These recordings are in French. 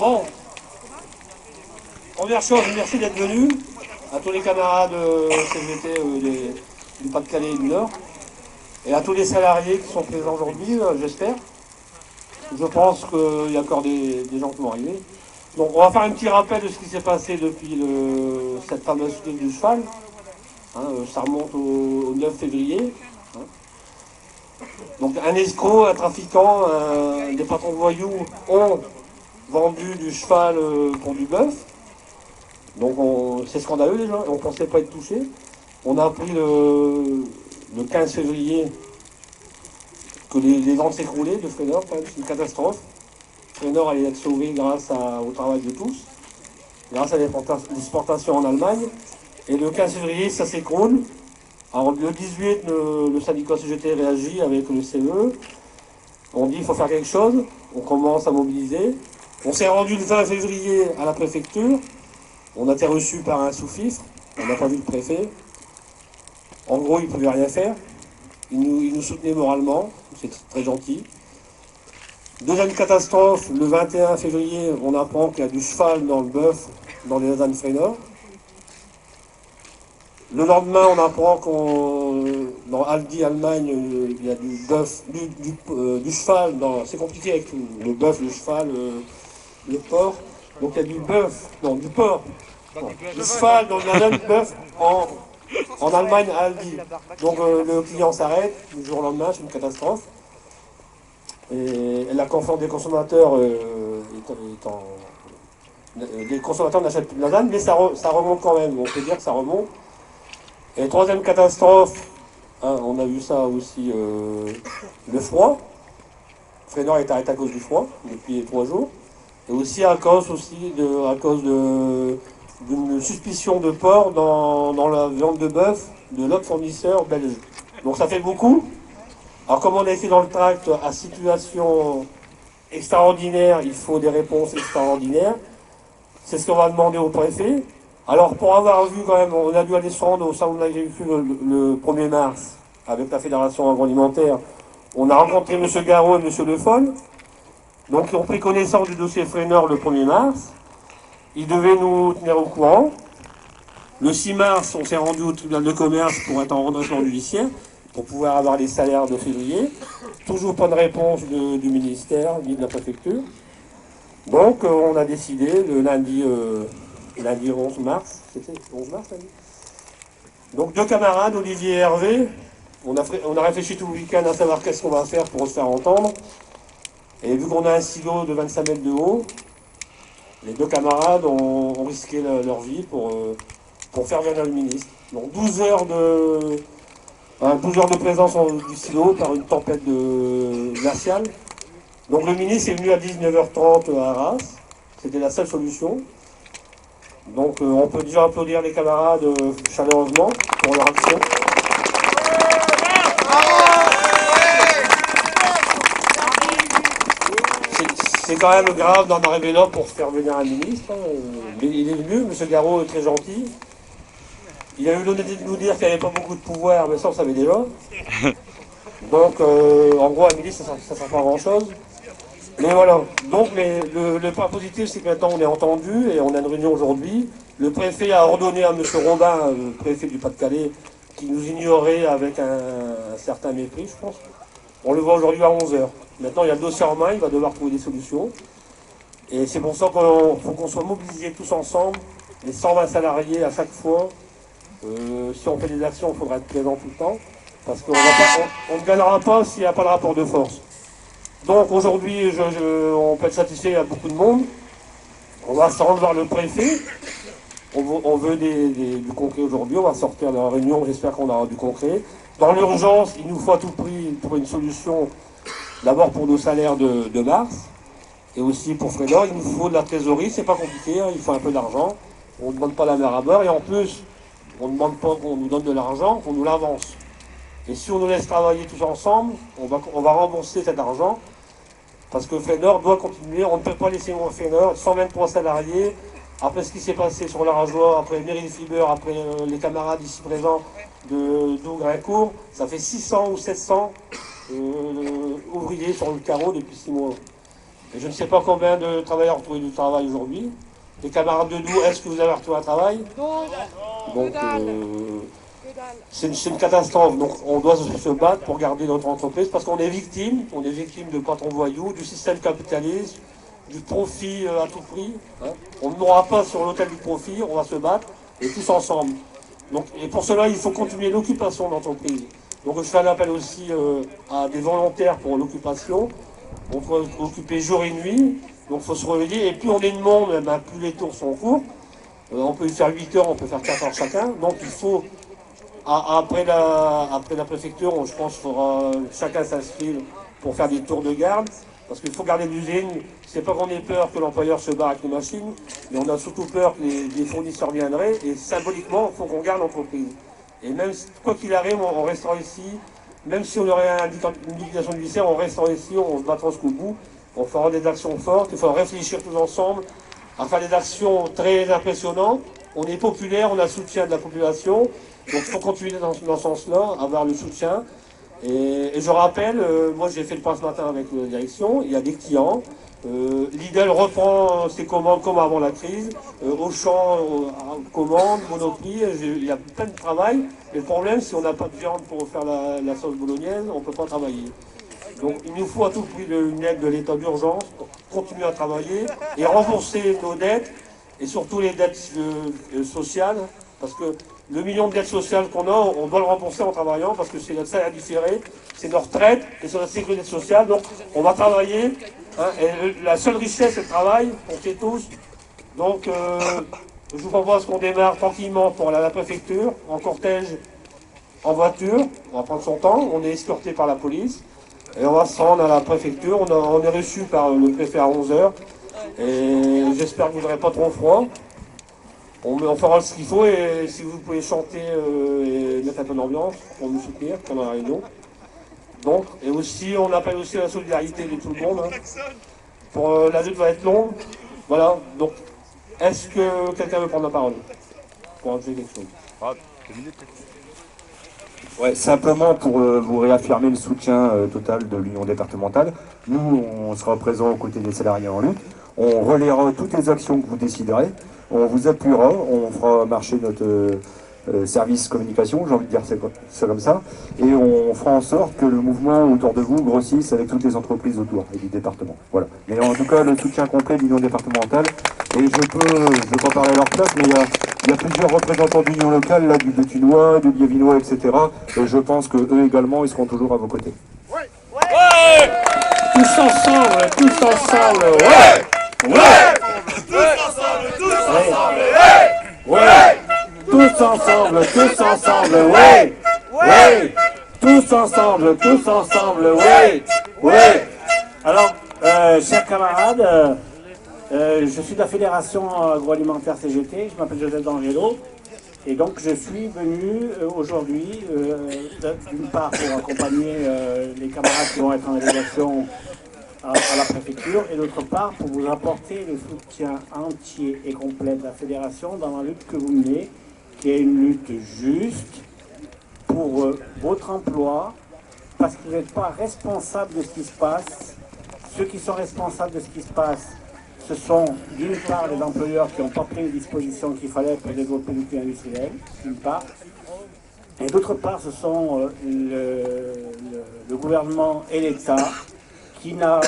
Bon, première chose, merci d'être venus à tous les camarades CGT du Pas-de-Calais et du Nord, et à tous les salariés qui sont présents aujourd'hui, j'espère. Je pense qu'il y a encore des gens qui vont arriver. Donc on va faire un petit rappel de ce qui s'est passé depuis cette fameuse fête du cheval. Ça remonte au 9 février. Donc un escroc, un trafiquant, des patrons de voyous ont vendu du cheval pour du bœuf. Donc c'est scandaleux déjà, on ne pensait pas être touché. On a appris le 15 février que les ventes s'écroulaient de Frénor, c'est une catastrophe. Frénor allait être sauvé grâce au travail de tous, grâce à l'exportation en Allemagne. Et le 15 février, ça s'écroule. Alors le 18, le syndicat CGT réagit avec le CE. On dit qu'il faut faire quelque chose. On commence à mobiliser. On s'est rendu le 20 février à la préfecture. On a été reçu par un sous-fifre. On n'a pas vu le préfet. En gros, il ne pouvait rien faire. Il nous soutenait moralement. C'est très gentil. Deuxième catastrophe, le 21 février, on apprend qu'il y a du cheval dans le bœuf, dans les Lausanne Frénor. Le lendemain, on apprend dans Aldi, Allemagne, il y a du bœuf, du cheval. C'est compliqué avec le bœuf, le cheval, le porc. Donc il y a du bœuf, non, du porc. Bon, du cheval dans le même bœuf en Allemagne à Aldi. Donc le client s'arrête, du jour au lendemain, c'est une catastrophe. Et la confiance des consommateurs les consommateurs n'achètent plus de Lausanne, mais ça remonte quand même, on peut dire que ça remonte. Et troisième catastrophe, on a vu ça aussi, le froid. Frénor est arrêté à cause du froid depuis 3 jours. Et aussi à cause d'une suspicion de porc dans la viande de bœuf de l'autre fournisseur belge. Donc ça fait beaucoup. Alors comme on a été dans le tract à situation extraordinaire, il faut des réponses extraordinaires. C'est ce qu'on va demander au préfet. Alors pour avoir vu quand même, on a dû aller se rendre au salon de l'agriculture le 1er mars avec la Fédération agroalimentaire. On a rencontré M. Garot et M. Le Foll. Donc ils ont pris connaissance du dossier Frénor le 1er mars. Ils devaient nous tenir au courant. Le 6 mars, on s'est rendu au tribunal de commerce pour être en redressement judiciaire, pour pouvoir avoir les salaires de février. Toujours pas de réponse du ministère ni de la préfecture. Donc on a décidé le lundi 11 mars, c'était 11 mars lundi. Donc 2 camarades, Olivier et Hervé, on a réfléchi tout le week-end à savoir qu'est-ce qu'on va faire pour se faire entendre. Et vu qu'on a un silo de 25 mètres de haut, les 2 camarades ont risqué leur vie pour faire venir le ministre. Donc 12 heures de présence du silo par une tempête glaciale. Donc le ministre est venu à 19h30 à Arras. C'était la seule solution. Donc on peut déjà applaudir les camarades chaleureusement pour leur action. C'est quand même grave d'en arriver là pour faire venir un ministre. Mais il est venu, M. Garot est très gentil. Il a eu l'honnêteté de nous dire qu'il n'y avait pas beaucoup de pouvoir, mais ça on savait déjà. Donc en gros un ministre ça ne sert pas à grand chose. Mais voilà, donc le point positif c'est que maintenant on est entendu et on a une réunion aujourd'hui. Le préfet a ordonné à M. Robin, le préfet du Pas-de-Calais, qui nous ignorait avec un certain mépris je pense. On le voit aujourd'hui à 11h. Maintenant il y a le dossier en main, il va devoir trouver des solutions. Et c'est pour ça qu'il faut qu'on soit mobilisés tous ensemble, les 120 salariés à chaque fois. Si on fait des actions, il faudra être présent tout le temps. Parce qu'on ne gagnera pas s'il n'y a pas de rapport de force. Donc aujourd'hui, on peut être satisfait, il y a beaucoup de monde. On va se rendre vers le préfet. On veut du concret aujourd'hui. On va sortir de la réunion, j'espère qu'on aura du concret. Dans l'urgence, il nous faut à tout prix trouver une solution. D'abord pour nos salaires de mars. Et aussi pour Frédor, il nous faut de la trésorerie. C'est pas compliqué, il faut un peu d'argent. On ne demande pas la mer à beurre. Et en plus, on ne demande pas qu'on nous donne de l'argent, qu'on nous l'avance. Et si on nous laisse travailler tous ensemble, on va rembourser cet argent. Parce que Frénor doit continuer. On ne peut pas laisser Frénor, 123 salariés. Après ce qui s'est passé sur la Rajoie, après Meryl Fiber, après les camarades ici présents de Dougrincourt, ça fait 600 ou 700 ouvriers sur le carreau depuis 6 mois. Et je ne sais pas combien de travailleurs ont retrouvé du travail aujourd'hui. Les camarades de nous, est-ce que vous avez retrouvé un travail? Donc, c'est une catastrophe. Donc, on doit se battre pour garder notre entreprise parce qu'on est victime. On est victime de patrons voyous, du système capitaliste, du profit à tout prix. Hein. On n'aura pas sur l'autel du profit, on va se battre, et tous ensemble. Donc, et pour cela, il faut continuer l'occupation d'entreprise. Donc, je fais un appel aussi à des volontaires pour l'occupation. On peut occuper jour et nuit, donc il faut se réveiller. Et plus on est de monde, plus les tours sont courts. On peut y faire 8 heures, on peut faire 4 heures chacun. Donc il faut, après la préfecture, je pense qu'il faudra chacun s'inscrire pour faire des tours de garde. Parce qu'il faut garder l'usine. C'est pas qu'on ait peur que l'employeur se barre avec les machines, mais on a surtout peur que les fournisseurs viendraient. Et symboliquement, il faut qu'on garde l'entreprise. Et même, quoi qu'il arrive, on restera ici. Même si on aurait une liquidation judiciaire, on restera ici, on se battra jusqu'au bout. On fera des actions fortes. Il faut réfléchir tous ensemble à faire des actions très impressionnantes. On est populaire, on a le soutien de la population. Donc il faut continuer dans ce sens-là, avoir le soutien. Et je rappelle, moi j'ai fait le point ce matin avec la direction, il y a des clients. Lidl reprend ses commandes comme avant la crise. Auchan commande, Monoprix, il y a plein de travail. Mais le problème, si on n'a pas de viande pour faire la sauce bolognaise, on ne peut pas travailler. Donc il nous faut à tout prix une aide de l'état d'urgence pour continuer à travailler et rembourser nos dettes, et surtout les dettes sociales, parce que le million de dettes sociales qu'on a, on doit le rembourser en travaillant, parce que c'est notre salaire différé, c'est nos retraites et c'est notre sécurité sociale. Donc on va travailler, hein, et la seule richesse c'est le travail, on sait tous. Donc je vous propose qu'on démarre tranquillement pour aller à la préfecture, en cortège, en voiture, on va prendre son temps, on est escorté par la police. Et on va se rendre à la préfecture, on est reçu par le préfet à 11 h. Et j'espère que vous n'aurez pas trop froid. On fera ce qu'il faut, et si vous pouvez chanter et mettre un peu d'ambiance pour nous soutenir pendant la réunion. Donc, et aussi, on appelle aussi à la solidarité de tout le monde. Hein. La lutte va être longue. Voilà, donc, est-ce que quelqu'un veut prendre la parole pour ajouter quelque chose? Ouais, simplement pour vous réaffirmer le soutien total de l'Union départementale. Nous, on sera présents aux côtés des salariés en lutte. On relaiera toutes les actions que vous déciderez. On vous appuiera. On fera marcher notre service communication, j'ai envie de dire ça comme ça. Et on fera en sorte que le mouvement autour de vous grossisse avec toutes les entreprises autour et du département. Voilà. Mais en tout cas, le soutien complet de l'Union départementale. Et je vais pas parler à leur place, mais il y a plusieurs représentants d'union locale, là, du Béthunois, du Liévinois, etc. Et je pense qu'eux également, ils seront toujours à vos côtés. Ouais. Ouais. Tous ensemble, ouais. Tous ensemble, ouais. Tous ensemble, ouais. Alors, chers camarades, je suis de la Fédération agroalimentaire CGT, je m'appelle Joseph D'Angelo, et donc je suis venu aujourd'hui, d'une part pour accompagner les camarades qui vont être en délégation à la préfecture, et d'autre part pour vous apporter le soutien entier et complet de la Fédération dans la lutte que vous menez, qui est une lutte juste pour votre emploi, parce que vous n'êtes pas responsable de ce qui se passe. Ceux qui sont responsables de ce qui se passe, ce sont d'une part les employeurs qui n'ont pas pris les dispositions qu'il fallait pour développer l'outil industriel, d'une part, et d'autre part ce sont le gouvernement et l'État qui n'a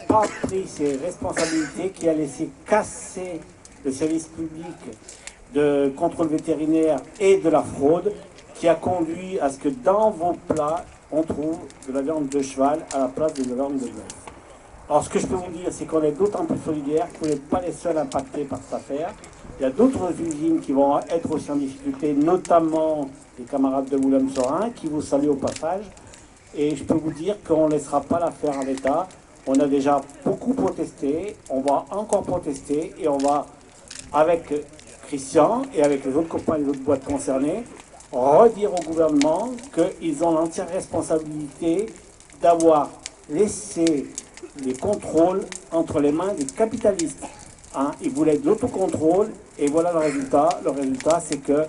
pas pris ses responsabilités, qui a laissé casser le service public de contrôle vétérinaire et de la fraude, qui a conduit à ce que dans vos plats, on trouve de la viande de cheval à la place de la viande de bœuf. Alors ce que je peux vous dire, c'est qu'on est d'autant plus solidaires que vous n'êtes pas les seuls impactés par cette affaire. Il y a d'autres usines qui vont être aussi en difficulté, notamment les camarades de Boulogne-Sorin, qui vous saluent au passage. Et je peux vous dire qu'on ne laissera pas l'affaire à l'État. On a déjà beaucoup protesté, on va encore protester, et on va, avec Christian et avec les autres copains des autres boîtes concernées, redire au gouvernement qu'ils ont l'entière responsabilité d'avoir laissé les contrôles entre les mains des capitalistes. Hein, ils voulaient de l'autocontrôle, et voilà le résultat. Le résultat, c'est que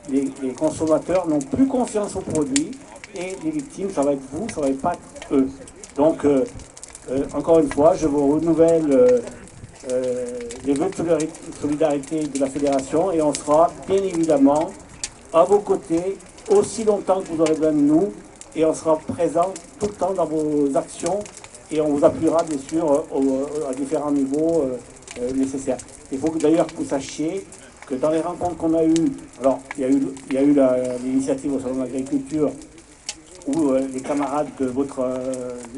les consommateurs n'ont plus confiance aux produits, et les victimes, ça va être vous, ça va pas être eux. Donc, Encore une fois, je vous renouvelle les vœux de solidarité de la fédération et on sera bien évidemment à vos côtés aussi longtemps que vous aurez besoin de nous et on sera présent tout le temps dans vos actions et on vous appuiera bien sûr à différents niveaux nécessaires. Il faut d'ailleurs que vous sachiez que dans les rencontres qu'on a eues, alors il y a eu l'initiative au Salon de l'Agriculture où les camarades de votre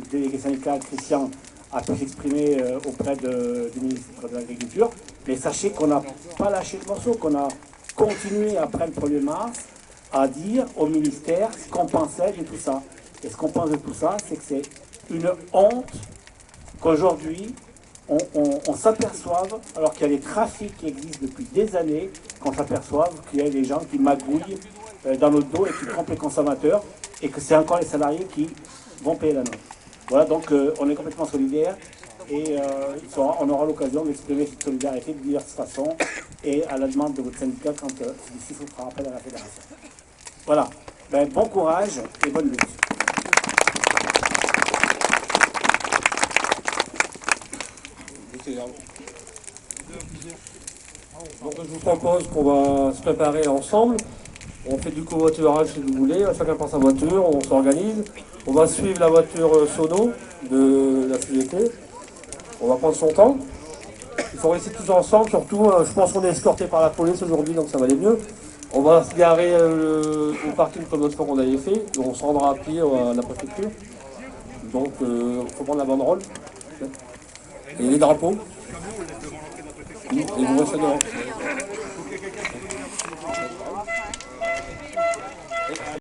délégué syndical, Christian, a pu s'exprimer auprès du ministre de l'Agriculture. Mais sachez qu'on n'a pas lâché le morceau, qu'on a continué après le 1er mars à dire au ministère ce qu'on pensait de tout ça. Et ce qu'on pense de tout ça, c'est que c'est une honte qu'aujourd'hui, on s'aperçoive, alors qu'il y a des trafics qui existent depuis des années, qu'on s'aperçoive qu'il y a des gens qui magouillent dans notre dos et qui trompent les consommateurs, et que c'est encore les salariés qui vont payer la note. Voilà, donc on est complètement solidaires et on aura l'occasion d'exprimer cette solidarité de diverses façons et à la demande de votre syndicat quand celui-ci fera appel à la fédération. Voilà, ben, bon courage et bonne lutte. Donc je vous propose qu'on va se préparer ensemble. On fait du covoiturage si vous voulez, chacun prend sa voiture, on s'organise. On va suivre la voiture sono de la CGT. On va prendre son temps. Il faut rester tous ensemble, surtout, je pense qu'on est escorté par la police aujourd'hui, donc ça va aller mieux. On va se garer au parking comme l'autre fois qu'on avait fait, on se rendra à pied à la préfecture. Donc il faut prendre la banderole. Et les drapeaux. Et vous restez devant.